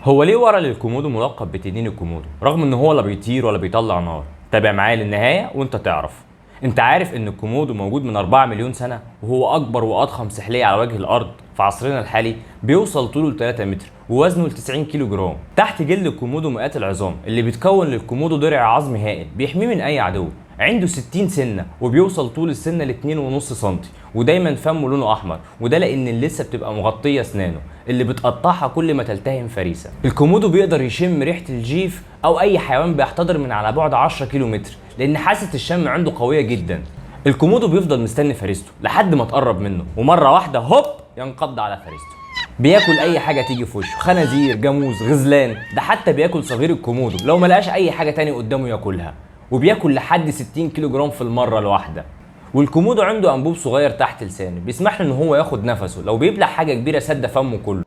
هو ليه ورا للكومودو ملقب بتنين الكومودو رغم ان هو لا بيطير ولا بيطلع نار؟ تابع معايا للنهايه وانت تعرف. انت عارف ان الكومودو موجود من 4 مليون سنه، وهو اكبر واضخم سحليه على وجه الارض في عصرنا الحالي. بيوصل طوله ل 3 متر ووزنه ل 90 كيلو جرام. تحت جلد الكومودو مئات العظام اللي بتكون للكومودو درع عظمي هائل بيحميه من اي عدو. عنده 60 سنه وبيوصل طول السنه ل 2.5 سم، ودايما فمه لونه احمر، وده لان اللثه بتبقى مغطيه اسنانه اللي بتقطعها كل ما تلتهم فريسه. الكومودو بيقدر يشم ريحه الجيف او اي حيوان بيحتضر من على بعد 10 كيلو متر، لان حاسه الشم عنده قويه جدا. الكومودو بيفضل مستني فريسته لحد ما تقرب منه، ومره واحده هوب ينقض على فريسته. بياكل اي حاجه تيجي في وشه، خنازير، جاموس، غزلان، ده حتى بياكل صغير الكومودو لو ما لقاش اي حاجه تاني قدامه ياكلها. وبياكل لحد 60 كيلو جرام في المره الواحده. والكومودو عنده انبوب صغير تحت لسانه بيسمح له ان هو ياخد نفسه لو بيبلع حاجه كبيره سد فمه كله.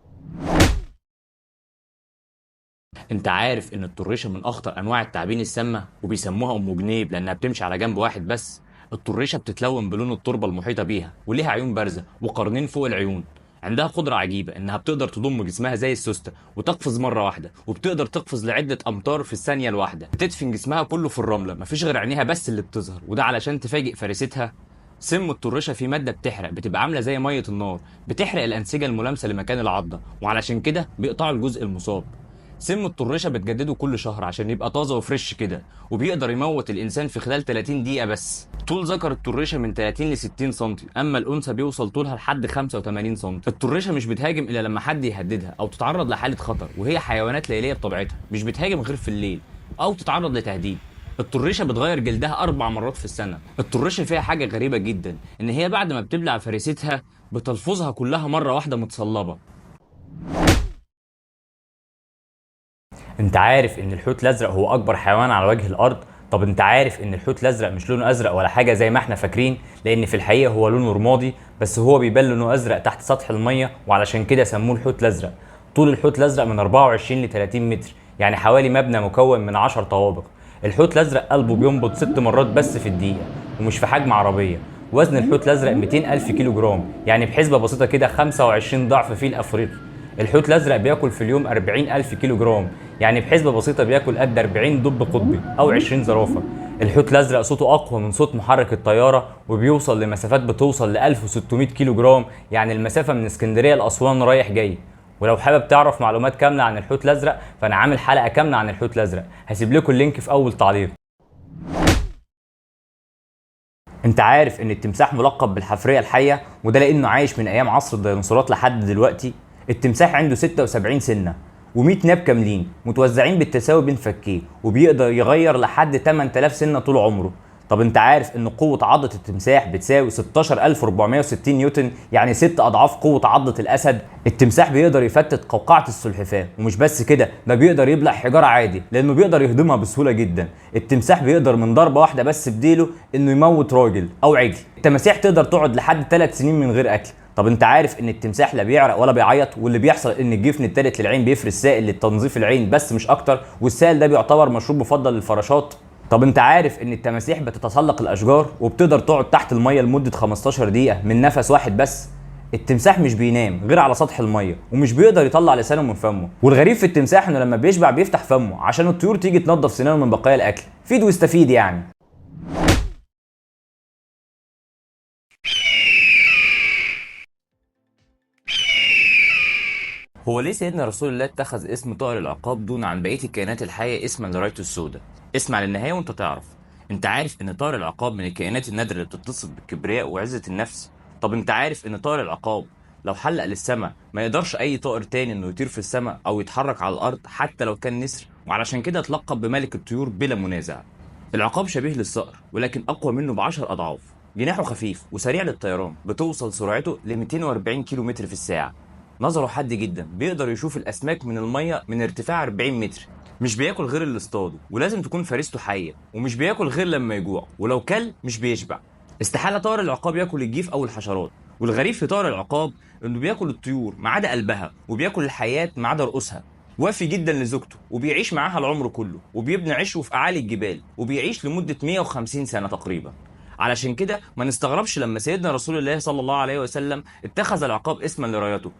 انت عارف ان الطريشه من اخطر انواع التعابين السامه، وبيسموها ام جنيب لانها بتمشي على جنب واحد بس. الطريشه بتتلون بلون التربه المحيطه بيها، وليها عيون بارزه وقرنين فوق العيون. عندها قدره عجيبه انها بتقدر تضم جسمها زي السوسته وتقفز مره واحده، وبتقدر تقفز لعده امتار في الثانيه الواحده. بتدفن جسمها كله في الرمله، مفيش غير عينيها بس اللي بتظهر، وده علشان تفاجئ فريستها. سم الطريشه فيه ماده بتحرق، بتبقى عامله زي ميه النار، بتحرق الانسجه الملامسه لمكان العضه، وعلشان كده بيقطعوا الجزء المصاب. سم الطريشه بتجدده كل شهر عشان يبقى طازه وفريش كده، وبيقدر يموت الانسان في خلال 30 دقيقه بس. طول ذكر الطريشه من 30 ل 60 سم، اما الانثى بيوصل طولها لحد 85 سم. الطريشه مش بتهاجم الا لما حد يهددها او تتعرض لحاله خطر، وهي حيوانات ليليه بطبيعتها، مش بتهاجم غير في الليل او تتعرض لتهديد. الطريشه بتغير جلدها 4 مرات في السنه. الطريشه فيها حاجه غريبه جدا، ان هي بعد ما بتبلع فريستها بتلفظها كلها مره واحده متصلبه. انت عارف ان الحوت الازرق هو اكبر حيوان على وجه الارض؟ طب انت عارف ان الحوت الازرق مش لونه ازرق ولا حاجه زي ما احنا فاكرين، لان في الحقيقه هو لونه رمادي، بس هو بيبان لونه ازرق تحت سطح الميه، وعلشان كده سموه الحوت الازرق. طول الحوت الازرق من 24 ل 30 متر، يعني حوالي مبنى مكون من 10 طوابق. الحوت الازرق قلبه بينبض 6 مرات بس في الدقيقه، ومش في حجم عربيه. وزن الحوت الازرق 200 الف كيلو جرام، يعني بحسبه بسيطه كده 25 ضعف فيل افريقي. الحوت الازرق بياكل في اليوم 40 الف كيلو جرام، يعني بحسبه بسيطه بياكل قد 40 دب قطبي او 20 زرافه. الحوت الازرق صوته اقوى من صوت محرك الطياره، وبيوصل لمسافات بتوصل ل 1600 كيلو جرام، يعني المسافه من اسكندريه لاسوان رايح جاي. ولو حابب تعرف معلومات كامله عن الحوت الازرق، فانا عامل حلقه كامله عن الحوت الازرق، هسيب لكم اللينك في اول تعليق. انت عارف ان التمساح ملقب بالحفريه الحيه، وده لانه عايش من ايام عصر الديناصورات لحد دلوقتي. التمساح عنده 76 سنه و100 ناب كاملين متوزعين بالتساوي بين فكيه، وبيقدر يغير لحد 8000 سنه طول عمره. طب انت عارف ان قوه عضه التمساح بتساوي 16460 نيوتن، يعني 6 اضعاف قوه عضه الاسد. التمساح بيقدر يفتت قوقعه السلحفاه، ومش بس كده، ده بيقدر يبلع حجاره عادي لانه بيقدر يهضمها بسهوله جدا. التمساح بيقدر من ضربه واحده بس بديله انه يموت راجل او عجل. التماسيح تقدر تقعد لحد 3 سنين من غير اكل. طب انت عارف ان التمساح لا بيعرق ولا بيعيط، واللي بيحصل ان الجفن التالت للعين بيفرز سائل لتنظيف العين بس مش اكتر، والسائل ده بيعتبر مشروب مفضل للفراشات. طب انت عارف ان التماسيح بتتسلق الاشجار وبتقدر تقعد تحت الميه لمده 15 دقيقه من نفس واحد بس؟ التمساح مش بينام غير على سطح الميه، ومش بيقدر يطلع لسانه من فمه. والغريب في التمساح انه لما بيشبع بيفتح فمه عشان الطيور تيجي تنظف سنانه من بقايا الاكل. فيد واستفيد يعني. هو ليه سيدنا رسول الله اتخذ اسم طائر العقاب دون عن بقيه الكائنات الحيه اسما لرايته السوداء؟ اسمع للنهايه وانت تعرف. انت عارف ان طائر العقاب من الكائنات النادره اللي بتتصف بالكبرياء وعزه النفس؟ طب انت عارف ان طائر العقاب لو حلق للسماء ما يقدرش اي طائر تاني انه يطير في السماء او يتحرك على الارض حتى لو كان نسر، وعلشان كده اتلقب بملك الطيور بلا منازع. العقاب شبيه للصقر ولكن اقوى منه ب10 اضعاف. جناحه خفيف وسريع للطيران، بتوصل سرعته ل 240 كيلو متر في الساعه. نظره حاد جدا، بيقدر يشوف الاسماك من الميه من ارتفاع 40 متر. مش بياكل غير اللي اصطاده، ولازم تكون فريسته حيه، ومش بياكل غير لما يجوع، ولو كل مش بيشبع. استحاله طائر العقاب ياكل الجيف او الحشرات. والغريب في طائر العقاب انه بياكل الطيور ما عدا قلبها، وبياكل الحيات ما عدا رؤوسها. وافي جدا لزوجته، وبيعيش معاها العمر كله، وبيبني عشه في اعالي الجبال، وبيعيش لمده 150 سنه تقريبا. علشان كده ما نستغربش لما سيدنا رسول الله صلى الله عليه وسلم اتخذ العقاب اسما لرايته.